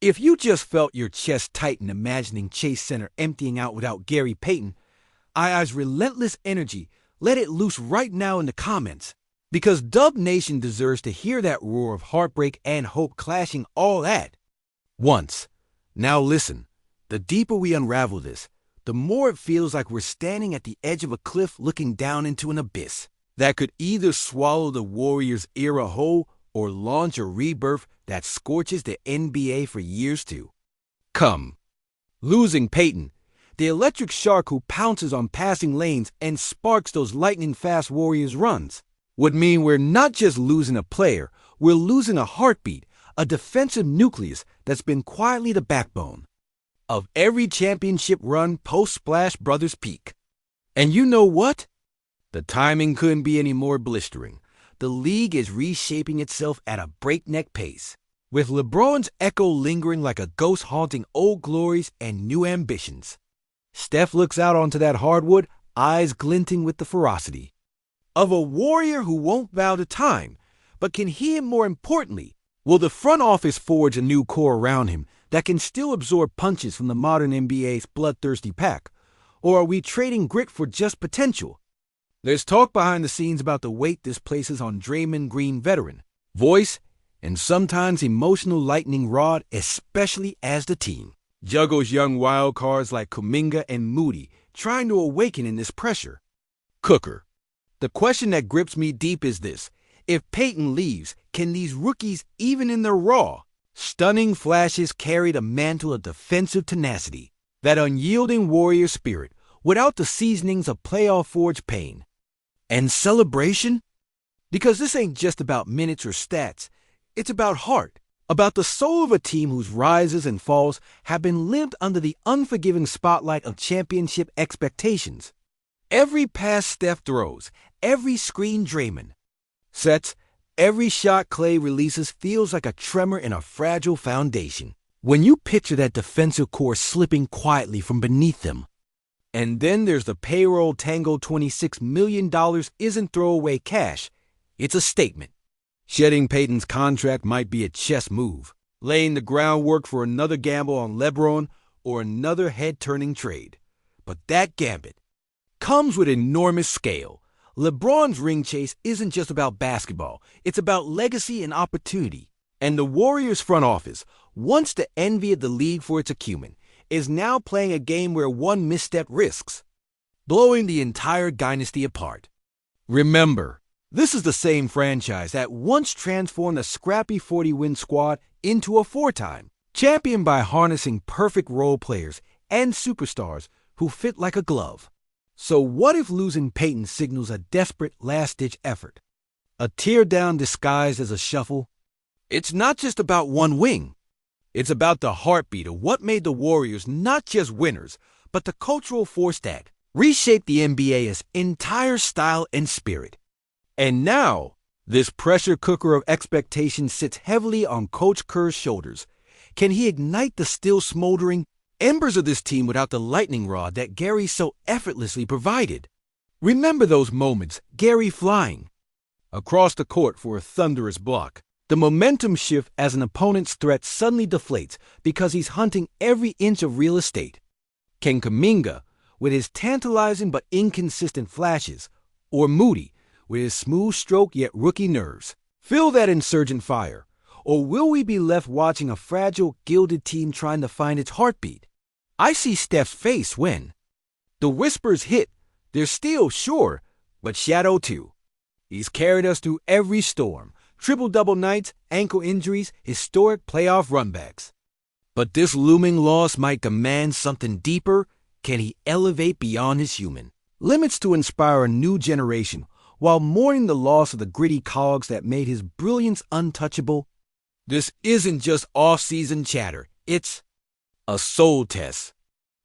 If you just felt your chest tighten imagining Chase Center emptying out without Gary Payton, II's relentless energy, let it loose right now in the comments. Because Dub Nation deserves to hear that roar of heartbreak and hope clashing all at once. Now listen, the deeper we unravel this, the more it feels like we're standing at the edge of a cliff looking down into an abyss that could either swallow the Warriors era whole or launch a rebirth that scorches the NBA for years to come. Losing Payton, the electric shark who pounces on passing lanes and sparks those lightning-fast Warriors runs, would mean we're not just losing a player, we're losing a heartbeat, a defensive nucleus that's been quietly the backbone of every championship run post-Splash Brothers peak. And you know what? The timing couldn't be any more blistering. The league is reshaping itself at a breakneck pace, with LeBron's echo lingering like a ghost haunting old glories and new ambitions. Steph looks out onto that hardwood, eyes glinting with the ferocity of a warrior who won't bow to time, but can he, and more importantly, will the front office forge a new core around him that can still absorb punches from the modern NBA's bloodthirsty pack? Or are we trading grit for just potential? There's talk behind the scenes about the weight this places on Draymond Green veteran, voice, and sometimes emotional lightning rod, especially as the team juggles young wild cards like Kuminga and Moody trying to awaken in this pressure cooker. The question that grips me deep is this: if Payton leaves, can these rookies, even in their raw, stunning flashes, carry the mantle of defensive tenacity, that unyielding warrior spirit, without the seasonings of playoff-forged pain and celebration? Because this ain't just about minutes or stats. It's about heart, about the soul of a team whose rises and falls have been lived under the unforgiving spotlight of championship expectations. Every pass Steph throws, every screen Draymond sets, every shot Clay releases feels like a tremor in a fragile foundation. When you picture that defensive core slipping quietly from beneath them. And then there's the payroll tango. $26 million isn't throwaway cash. It's a statement. Shedding Payton's contract might be a chess move, laying the groundwork for another gamble on LeBron or another head-turning trade. But that gambit comes with enormous scale. LeBron's ring chase isn't just about basketball. It's about legacy and opportunity. And the Warriors front office, once the envy of the league for its acumen, is now playing a game where one misstep risks blowing the entire dynasty apart. Remember, this is the same franchise that once transformed a scrappy 40-win squad into a four-time champion by harnessing perfect role players and superstars who fit like a glove. So what if losing Payton signals a desperate last-ditch effort? A teardown disguised as a shuffle? It's not just about one wing. It's about the heartbeat of what made the Warriors not just winners, but the cultural force that reshaped the NBA's entire style and spirit. And now, this pressure cooker of expectation sits heavily on Coach Kerr's shoulders. Can he ignite the still smoldering embers of this team without the lightning rod that Gary so effortlessly provided? Remember those moments, Gary flying across the court for a thunderous block. The momentum shift as an opponent's threat suddenly deflates because he's hunting every inch of real estate. Can Kuminga, with his tantalizing but inconsistent flashes, or Moody, with his smooth stroke yet rookie nerves, fill that insurgent fire? Or will we be left watching a fragile, gilded team trying to find its heartbeat? I see Steph's face when the whispers hit. They're still, sure, but shadow too. He's carried us through every storm. Triple-double nights, ankle injuries, historic playoff runbacks. But this looming loss might demand something deeper. Can he elevate beyond his human limits to inspire a new generation while mourning the loss of the gritty cogs that made his brilliance untouchable? This isn't just off-season chatter. It's a soul test.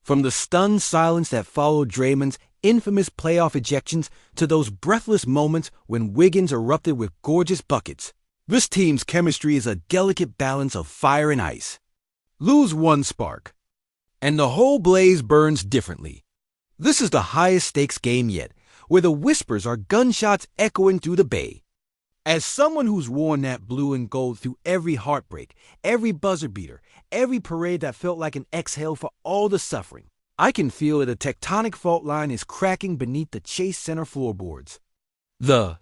From the stunned silence that followed Draymond's infamous playoff ejections to those breathless moments when Wiggins erupted with gorgeous buckets, this team's chemistry is a delicate balance of fire and ice. Lose one spark, and the whole blaze burns differently. This is the highest stakes game yet, where the whispers are gunshots echoing through the bay. As someone who's worn that blue and gold through every heartbreak, every buzzer beater, every parade that felt like an exhale for all the suffering. I can feel that a tectonic fault line is cracking beneath the Chase Center floorboards. The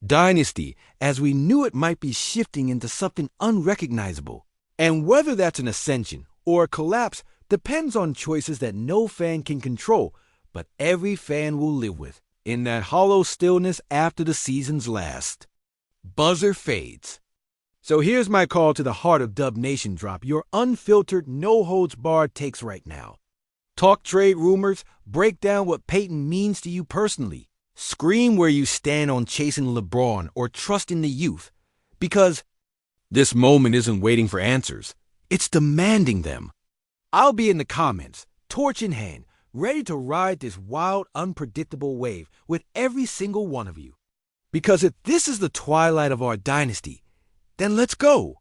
dynasty, as we knew it, might be shifting into something unrecognizable. And whether that's an ascension or a collapse depends on choices that no fan can control, but every fan will live with, in that hollow stillness after the season's last. Buzzer fades. So here's my call to the heart of Dub Nation Drop, your unfiltered, no-holds-barred takes right now. Talk trade rumors, break down what Payton means to you personally. Scream where you stand on chasing LeBron or trusting the youth. Because this moment isn't waiting for answers. It's demanding them. I'll be in the comments, torch in hand, ready to ride this wild, unpredictable wave with every single one of you. Because if this is the twilight of our dynasty, then let's go.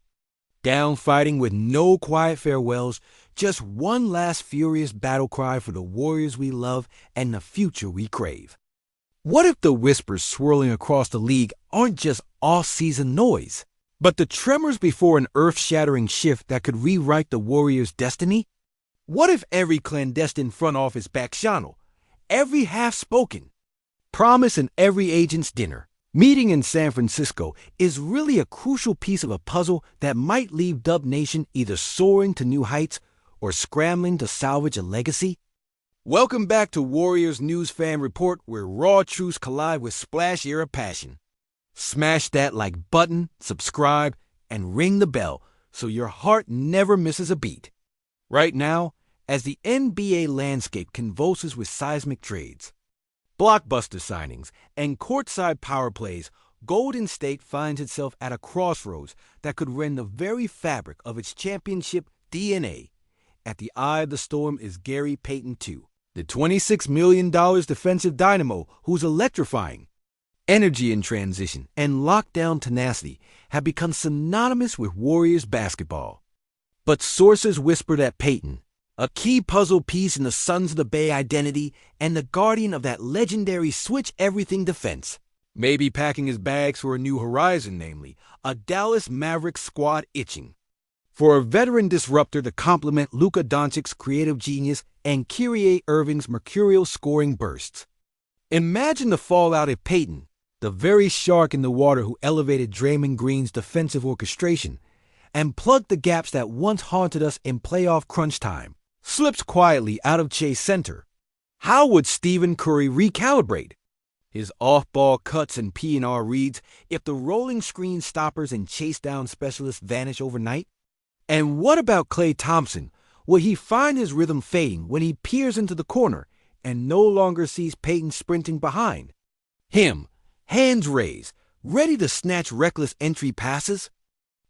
Down fighting with no quiet farewells, just one last furious battle cry for the Warriors we love and the future we crave. What if the whispers swirling across the league aren't just off-season noise, but the tremors before an earth-shattering shift that could rewrite the Warriors' destiny? What if every clandestine front office bacchanal, every half-spoken promise in every agent's dinner, meeting in San Francisco is really a crucial piece of a puzzle that might leave Dub Nation either soaring to new heights or scrambling to salvage a legacy? Welcome back to Warriors News Fan Report, where raw truths collide with splash-era passion. Smash that like button, subscribe, and ring the bell so your heart never misses a beat. Right now, as the NBA landscape convulses with seismic trades, blockbuster signings, and courtside power plays, Golden State finds itself at a crossroads that could rend the very fabric of its championship DNA. At the eye of the storm is Gary Payton II, the $26 million defensive dynamo who's electrifying. Energy in transition and lockdown tenacity have become synonymous with Warriors basketball. But sources whisper that Payton, a key puzzle piece in the Sons of the Bay identity and the guardian of that legendary switch-everything defense, may be packing his bags for a new horizon, namely, a Dallas Mavericks squad itching for a veteran disruptor to complement Luka Doncic's creative genius and Kyrie Irving's mercurial scoring bursts. Imagine the fallout if Payton, the very shark in the water who elevated Draymond Green's defensive orchestration and plugged the gaps that once haunted us in playoff crunch time, slips quietly out of Chase Center. How would Stephen Curry recalibrate his off-ball cuts and P&R reads if the rolling screen stoppers and chase-down specialists vanish overnight? And what about Klay Thompson? Will he find his rhythm fading when he peers into the corner and no longer sees Payton sprinting behind him, hands raised, ready to snatch reckless entry passes?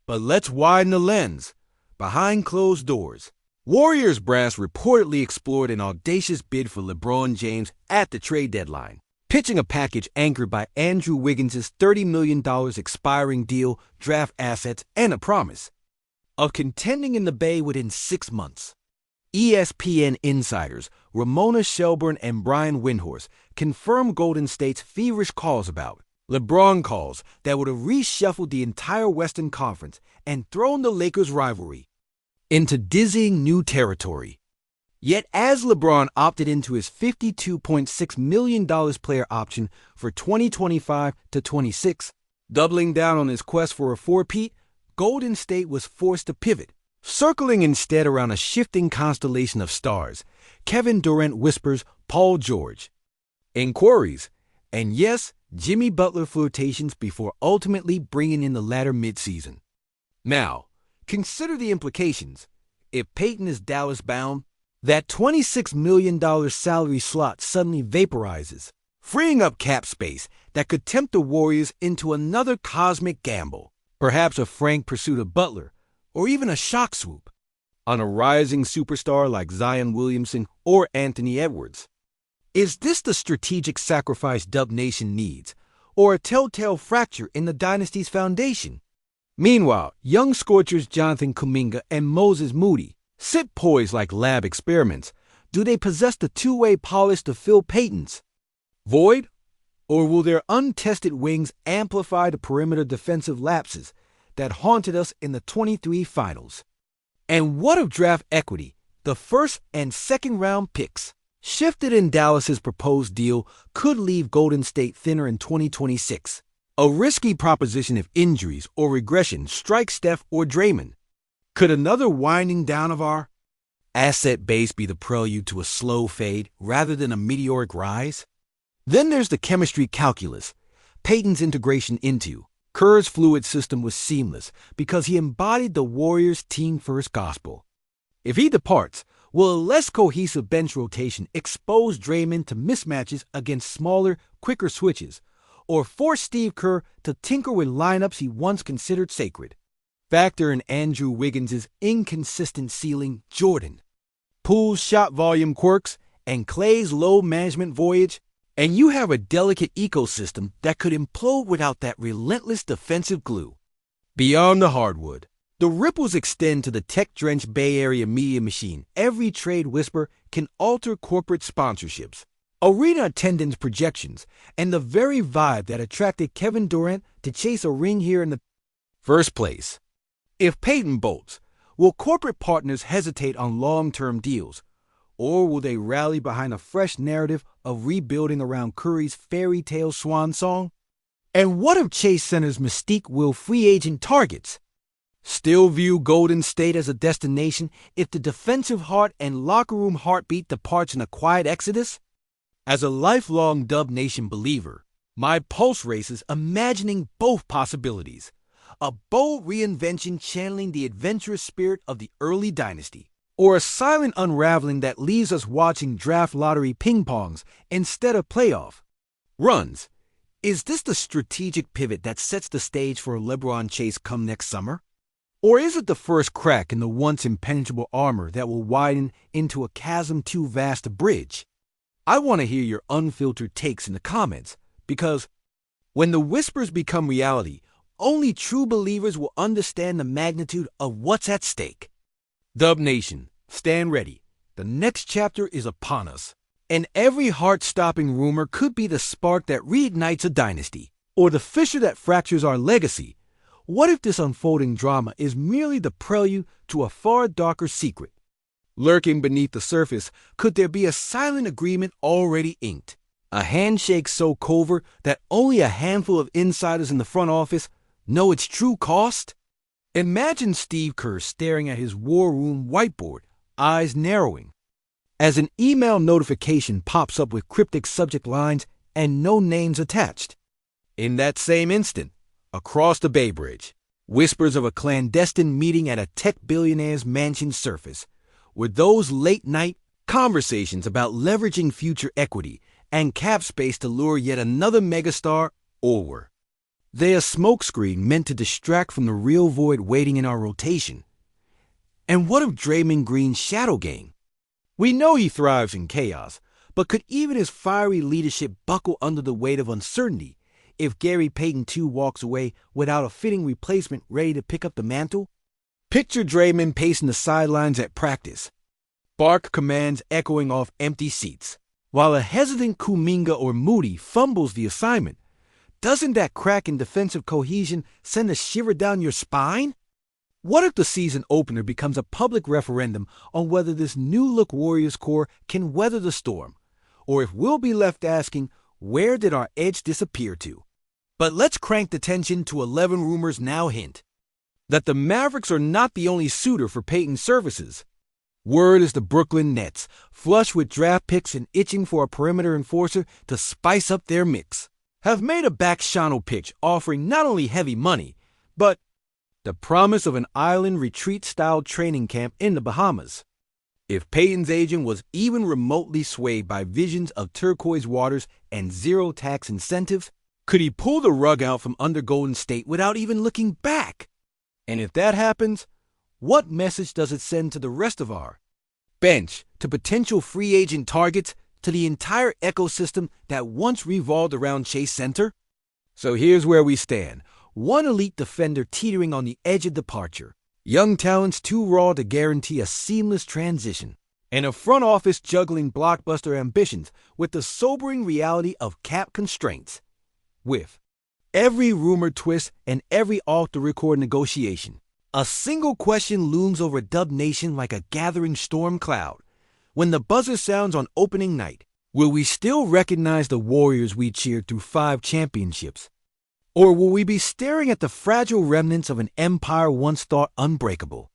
But let's widen the lens. Behind closed doors, Warriors brass reportedly explored an audacious bid for LeBron James at the trade deadline, pitching a package anchored by Andrew Wiggins' $30 million expiring deal, draft assets, and a promise of contending in the Bay within 6 months. ESPN insiders Ramona Shelburne and Brian Windhorst confirmed Golden State's feverish calls about LeBron calls that would have reshuffled the entire Western Conference and thrown the Lakers' rivalry into dizzying new territory. Yet as LeBron opted into his $52.6 million player option for 2025 to 26, doubling down on his quest for a four-peat, Golden State was forced to pivot, circling instead around a shifting constellation of stars. Kevin Durant whispers Paul George, inquiries, and yes, Jimmy Butler flirtations before ultimately bringing in the latter midseason. Now, consider the implications. If Payton is Dallas-bound, that $26 million salary slot suddenly vaporizes, freeing up cap space that could tempt the Warriors into another cosmic gamble, perhaps a frank pursuit of Butler, or even a shock swoop on a rising superstar like Zion Williamson or Anthony Edwards. Is this the strategic sacrifice Dub Nation needs, or a telltale fracture in the dynasty's foundation? Meanwhile, young scorchers Jonathan Kuminga and Moses Moody sit poised like lab experiments. Do they possess the two-way polish to fill Payton's void, or will their untested wings amplify the perimeter defensive lapses that haunted us in the 23 finals? And what of draft equity? The first and second round picks shifted in Dallas's proposed deal could leave Golden State thinner in 2026. A risky proposition if injuries or regression strike Steph or Draymond. Could another winding down of our asset base be the prelude to a slow fade rather than a meteoric rise? Then there's the chemistry calculus. Payton's integration into Kerr's fluid system was seamless because he embodied the Warriors' team-first gospel. If he departs, will a less cohesive bench rotation expose Draymond to mismatches against smaller, quicker switches, or force Steve Kerr to tinker with lineups he once considered sacred? Factor in Andrew Wiggins' inconsistent ceiling, Jordan, Poole's shot volume quirks, and Clay's load management voyage, and you have a delicate ecosystem that could implode without that relentless defensive glue. Beyond the hardwood, the ripples extend to the tech-drenched Bay Area media machine. Every trade whisper can alter corporate sponsorships, arena attendance projections, and the very vibe that attracted Kevin Durant to chase a ring here in the first place. If Payton bolts, will corporate partners hesitate on long-term deals, or will they rally behind a fresh narrative of rebuilding around Curry's fairy tale swan song? And what if Chase Center's mystique will free agent targets still view Golden State as a destination if the defensive heart and locker room heartbeat departs in a quiet exodus? As a lifelong Dub Nation believer, my pulse races imagining both possibilities. A bold reinvention channeling the adventurous spirit of the early dynasty, or a silent unraveling that leaves us watching draft lottery ping-pongs instead of playoff runs. Is this the strategic pivot that sets the stage for a LeBron Chase come next summer? Or is it the first crack in the once impenetrable armor that will widen into a chasm too vast to bridge? I want to hear your unfiltered takes in the comments, because when the whispers become reality, only true believers will understand the magnitude of what's at stake. Dub Nation, stand ready. The next chapter is upon us, and every heart-stopping rumor could be the spark that reignites a dynasty, or the fissure that fractures our legacy. What if this unfolding drama is merely the prelude to a far darker secret? Lurking beneath the surface, could there be a silent agreement already inked? A handshake so covert that only a handful of insiders in the front office know its true cost? Imagine Steve Kerr staring at his war room whiteboard, eyes narrowing, as an email notification pops up with cryptic subject lines and no names attached. In that same instant, across the Bay Bridge, whispers of a clandestine meeting at a tech billionaire's mansion surface, with those late-night conversations about leveraging future equity and cap space to lure yet another megastar over. They're a smokescreen meant to distract from the real void waiting in our rotation. And what of Draymond Green's shadow gang? We know he thrives in chaos, but could even his fiery leadership buckle under the weight of uncertainty if Gary Payton too walks away without a fitting replacement ready to pick up the mantle? Picture Draymond pacing the sidelines at practice, bark commands echoing off empty seats, while a hesitant Kuminga or Moody fumbles the assignment. Doesn't that crack in defensive cohesion send a shiver down your spine? What if the season opener becomes a public referendum on whether this new-look Warriors core can weather the storm, or if we'll be left asking, where did our edge disappear to? But let's crank the tension to 11 rumors now hint that the Mavericks are not the only suitor for Payton's services. Word is the Brooklyn Nets, flush with draft picks and itching for a perimeter enforcer to spice up their mix, have made a back-channel pitch offering not only heavy money, but the promise of an island retreat-style training camp in the Bahamas. If Payton's agent was even remotely swayed by visions of turquoise waters and zero-tax incentives, could he pull the rug out from under Golden State without even looking back? And if that happens, what message does it send to the rest of our bench, to potential free agent targets, to the entire ecosystem that once revolved around Chase Center? So here's where we stand. One elite defender teetering on the edge of departure, young talents too raw to guarantee a seamless transition, and a front office juggling blockbuster ambitions with the sobering reality of cap constraints. With every rumor twist and every off-the-record negotiation, A single question looms over Dub Nation like a gathering storm cloud. When the buzzer sounds on opening night, will we still recognize the Warriors we cheered through 5 championships? Or will we be staring at the fragile remnants of an empire once thought unbreakable?